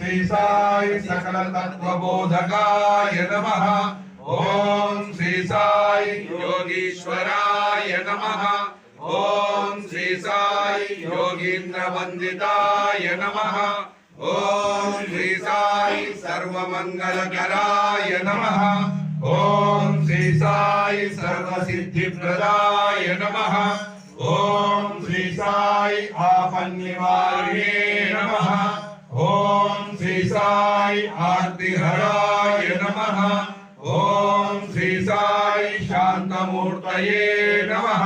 श्री साई सकल तत्वबोधकाय नमः। ओम श्री साई योगीश्वराय नमः। ओम श्री साई योगीन्द्र वंदिताय नमः। ओम श्री साई सर्वमंगलकराय नमः। ओम श्री साई सर्वसिद्धिप्रदाय नमः। ओम श्री साई आपन्निवारिणे नमः। ओम श्री साई आर्तिहराय नमः। ओम श्री साई शांतमूर्तये नमः।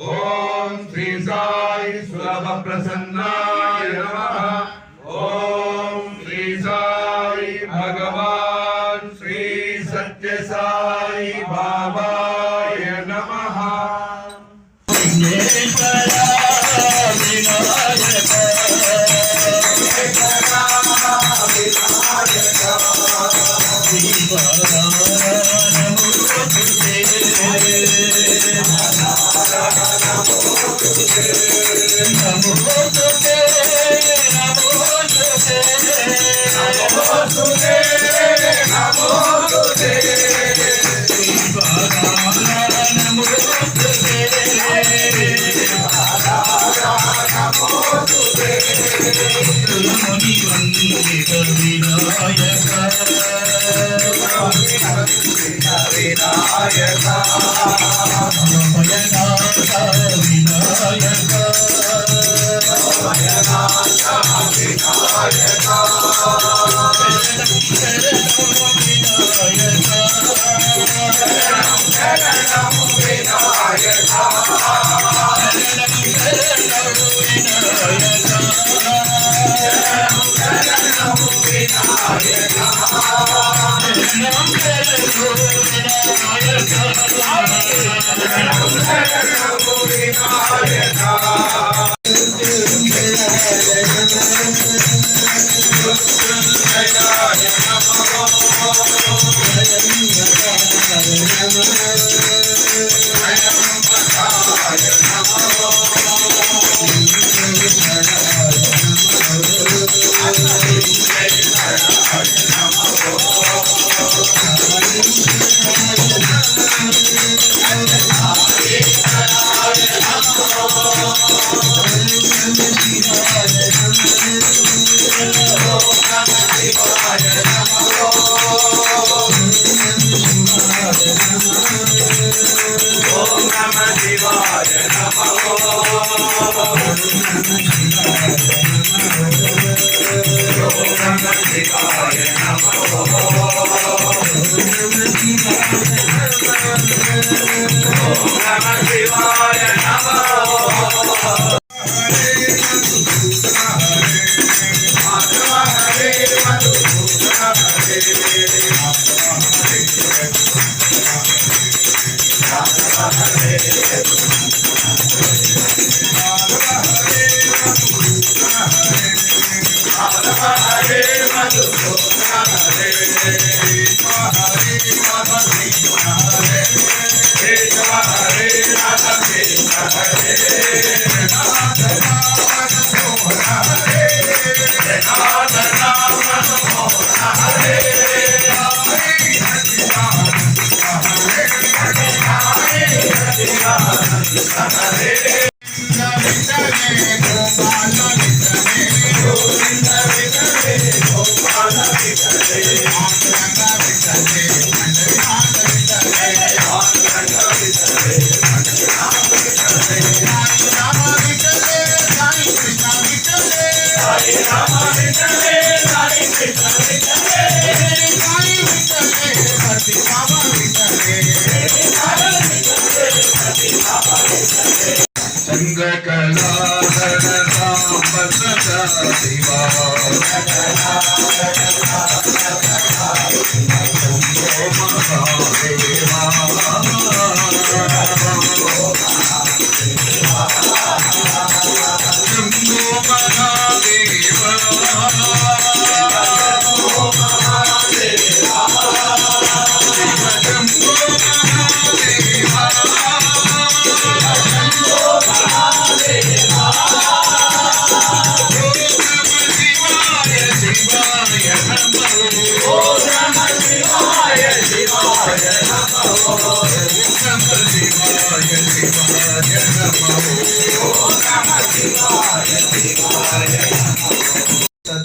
ओम श्री साई सुलभ प्रसन्नाय नमः। ओम श्री साई भगवान श्री सत्य साई बाबाय नमः।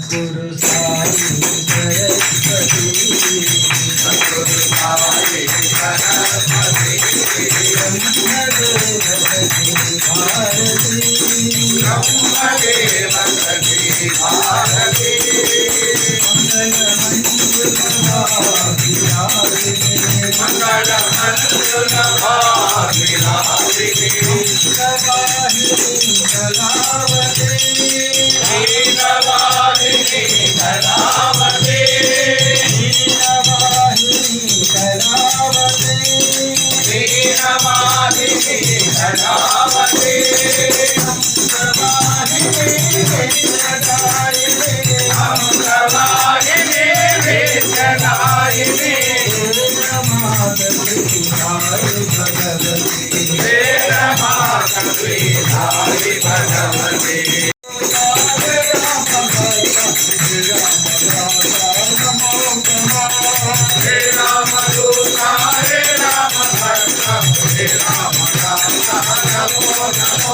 सद्गुरु साई सरस्वती सद्गुरु साई सरस्वती ब्रह्मदेव सती भारती ब्रह्मदेव सती भारती मंगल मंजुला मंगलमंगलभागिनी कलावते नीलवाहिनी कलावते नीलवाहिनी कलावते नीलवाहिनी कलावते हंसवाहिनी वेदनायिनी वेद माता श्रीधारी भगवती हे राम दूता हे राम भक्त हे राम दाता नमो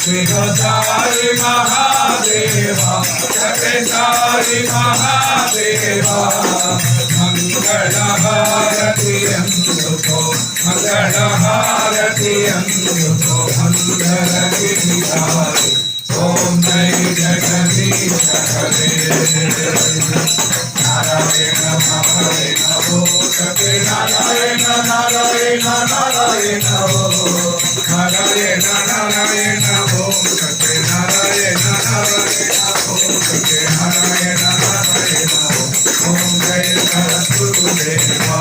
विघ्नसारी महादेवा जगतारी महादेवा मंगल हारति अंधुको मंगल हारति अंधुको मंगल गिरिधारी ओम जय जगदीश हरे नारायण नारायण हो सके नारायण नारायण नारायण हो नारायण नारायण हो सके नारायण नारायण हो सके नारायण नारायण हो ओम जय गुरुदेवा।